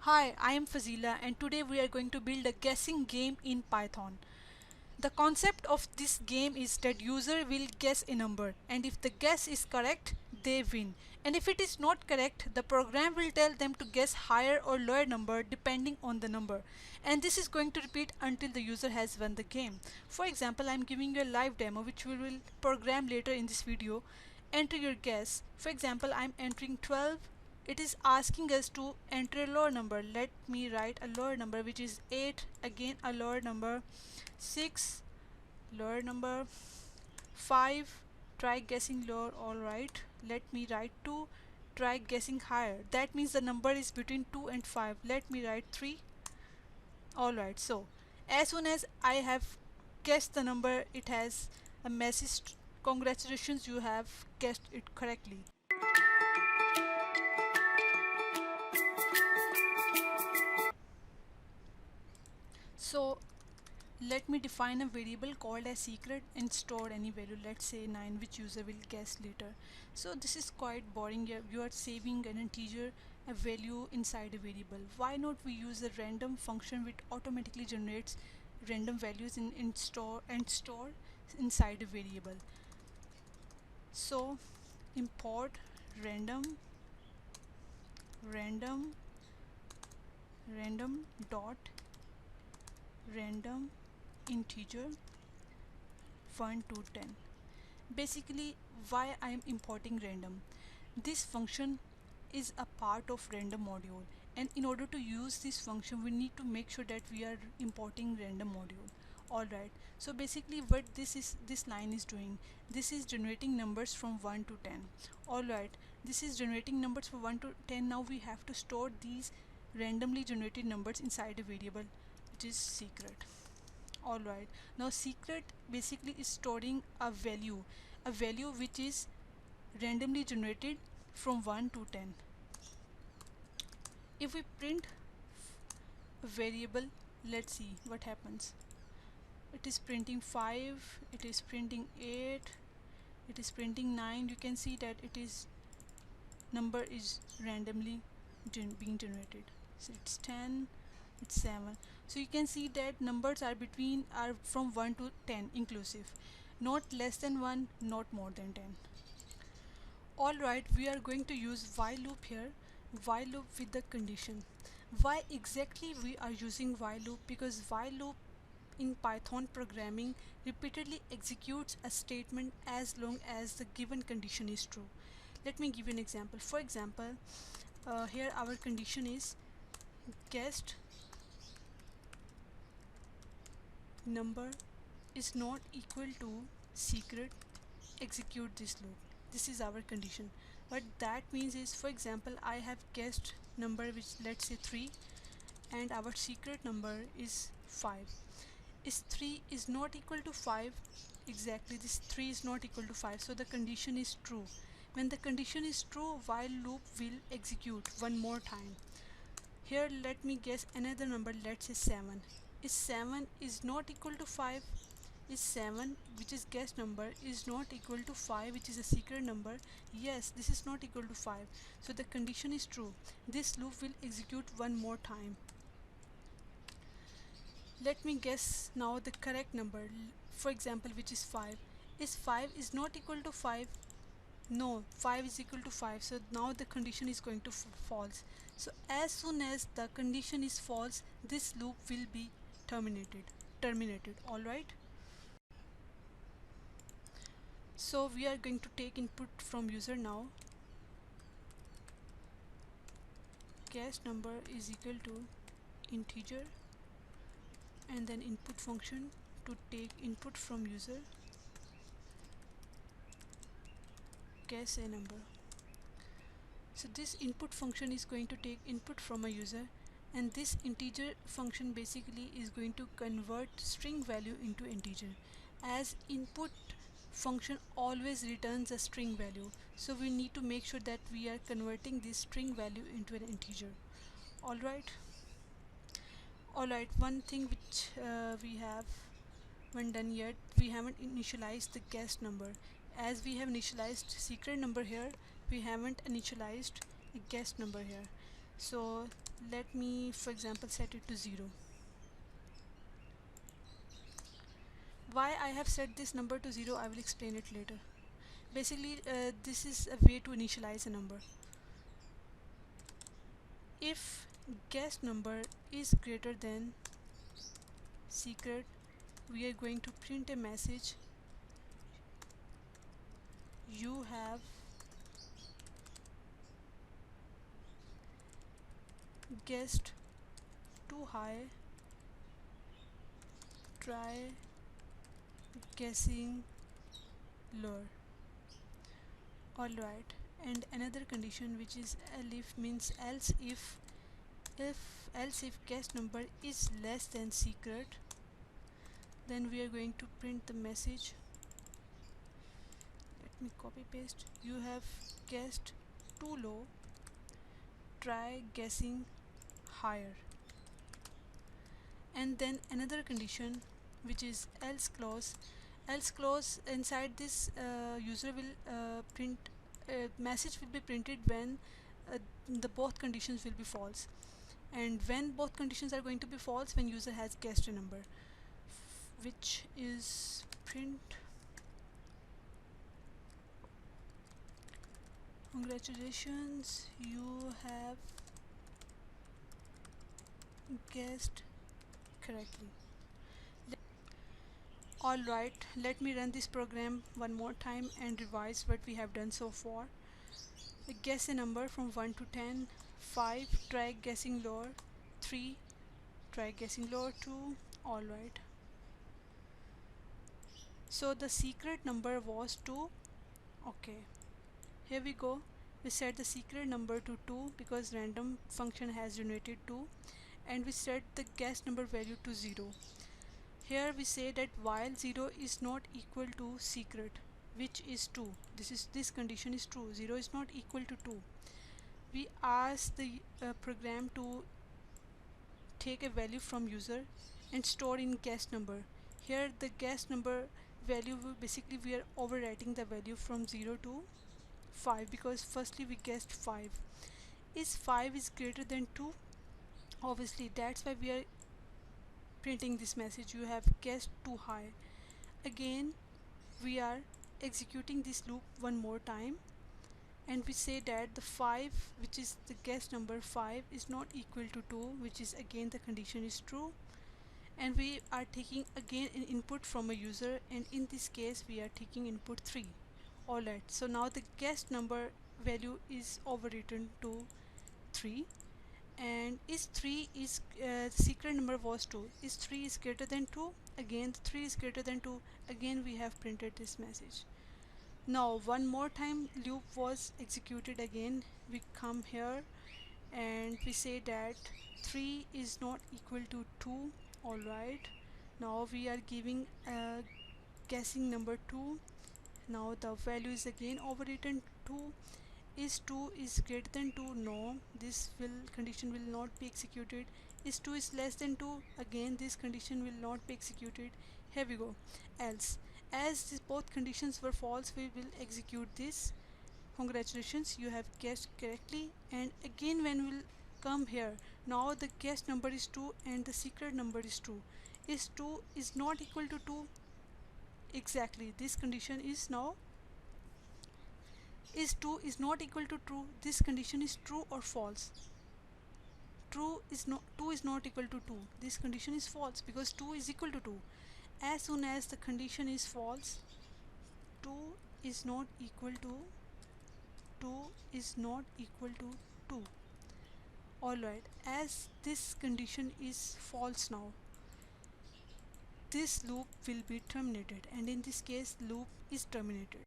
Hi, I am Fazila and today we are going to build a guessing game in Python. The concept of this game is that user will guess a number and if the guess is correct, they win. And if it is not correct, the program will tell them to guess higher or lower number depending on the number. And this is going to repeat until the user has won the game. For example, I am giving you a live demo which we will program later in this video. Enter your guess. For example, I am entering 12. It is asking us to enter a lower number. Let me write a lower number which is 8, again a lower number 6, lower number 5, try guessing lower. Alright, let me write 2, try guessing higher. That means the number is between 2 and 5. Let me write 3. Alright, so as soon as I have guessed the number, it has a message: congratulations, you have guessed it correctly. So let me define a variable called as secret and store any value, let's say 9, which user will guess later. So this is quite boring. You are saving an integer, a value inside a variable. Why not we use a random function which automatically generates random values in store and store inside a variable. So import random random random dot random integer 1 to 10. Basically, why I am importing random? This function is a part of random module, and in order to use this function we need to make sure that we are importing random module. Alright, so basically what this line is doing, this is generating numbers from 1 to 10. Alright, this is generating numbers from 1 to 10. Now we have to store these randomly generated numbers inside a variable which is secret. Alright, now secret basically is storing a value which is randomly generated from 1 to 10. If we print a variable, let's see what happens. It is printing 5, it is printing 8, it is printing 9. You can see that it is number is randomly being generated. So it's 10, it's 7. So you can see that numbers are from 1 to 10 inclusive, not less than 1, not more than 10. Alright, we are going to use while loop here, while loop with the condition. Why exactly we are using while loop? Because while loop in Python programming repeatedly executes a statement as long as the given condition is true. Let me give you an example. For example, here our condition is guessed number is not equal to secret, execute this loop. This is our condition. What that means is, for example, I have guessed number which, let's say 3, and our secret number is 5. Is 3 is not equal to 5? Exactly, this 3 is not equal to 5, so the condition is true. When the condition is true, while loop will execute one more time. Here let me guess another number, let's say 7. Is 7 is not equal to 5? Is 7, which is guess number, is not equal to 5, which is a secret number? Yes, this is not equal to 5, so the condition is true. This loop will execute one more time. Let me guess now the correct number, for example, which is 5. Is 5 is not equal to 5? No, 5 is equal to 5, so now the condition is going to false. So as soon as the condition is false, this loop will be terminated. Alright, so we are going to take input from user now. Guess number is equal to integer, and then input function to take input from user, guess a number. So this input function is going to take input from a user, and this integer function basically is going to convert string value into integer, as input function always returns a string value, so we need to make sure that we are converting this string value into an integer. Alright, one thing which we haven't done yet, we haven't initialized the guessed number. As we have initialized secret number here, we haven't initialized a guessed number here. So Let me for example set it to 0. Why I have set this number to 0, I will explain it later. Basically this is a way to initialize a number. If guessed number is greater than secret, we are going to print a message: you have guessed too high, try guessing lower. Alright, and another condition which is elif means else if guessed number is less than secret, then we are going to print the message. Let me copy paste: you have guessed too low, try guessing higher. And then another condition which is else clause inside this user will print message will be printed when the both conditions will be false. And when both conditions are going to be false, when user has guessed a number, which is print congratulations, you have guessed correctly. Alright, let me run this program one more time and revise what we have done so far. Guess a number from 1 to 10. 5, try guessing lower. 3, try guessing lower. 2, alright. So the secret number was 2. Okay, here we go. We set the secret number to 2 because random function has generated 2, and we set the guess number value to 0. Here we say that while 0 is not equal to secret, which is 2, this condition is true, 0 is not equal to 2, we ask the program to take a value from user and store in guessed number. Here the guessed number value basically we are overwriting the value from 0 to 5 because firstly we guessed 5. Is 5 is greater than 2? Obviously, that's why we are printing this message: you have guessed too high. Again we are executing this loop one more time, and we say that the 5, which is the guess number 5, is not equal to 2, which is again the condition is true, and we are taking again an input from a user, and in this case we are taking input 3. Alright, so now the guessed number value is overwritten to 3, and is 3 is secret number was 2, is 3 is greater than 2, again 3 is greater than 2, again we have printed this message. Now one more time loop was executed again. We come here and we say that 3 is not equal to 2. Alright, now we are giving guessing number 2. Now the value is again overwritten 2. Is 2 is greater than 2? No, this condition will not be executed. Is 2 is less than 2? Again this condition will not be executed. Here we go. Else, as both conditions were false, we will execute this: congratulations, you have guessed correctly. And again when we'll come here, now the guessed number is 2 and the secret number is 2. Is 2 is not equal to 2? Exactly, this condition is now is 2 is not equal to true. This condition is true or false? True is not 2 is not equal to 2. This condition is false because 2 is equal to 2. As soon as the condition is false, 2 is not equal to 2 is not equal to 2. Alright, as this condition is false now, this loop will be terminated, and in this case loop is terminated.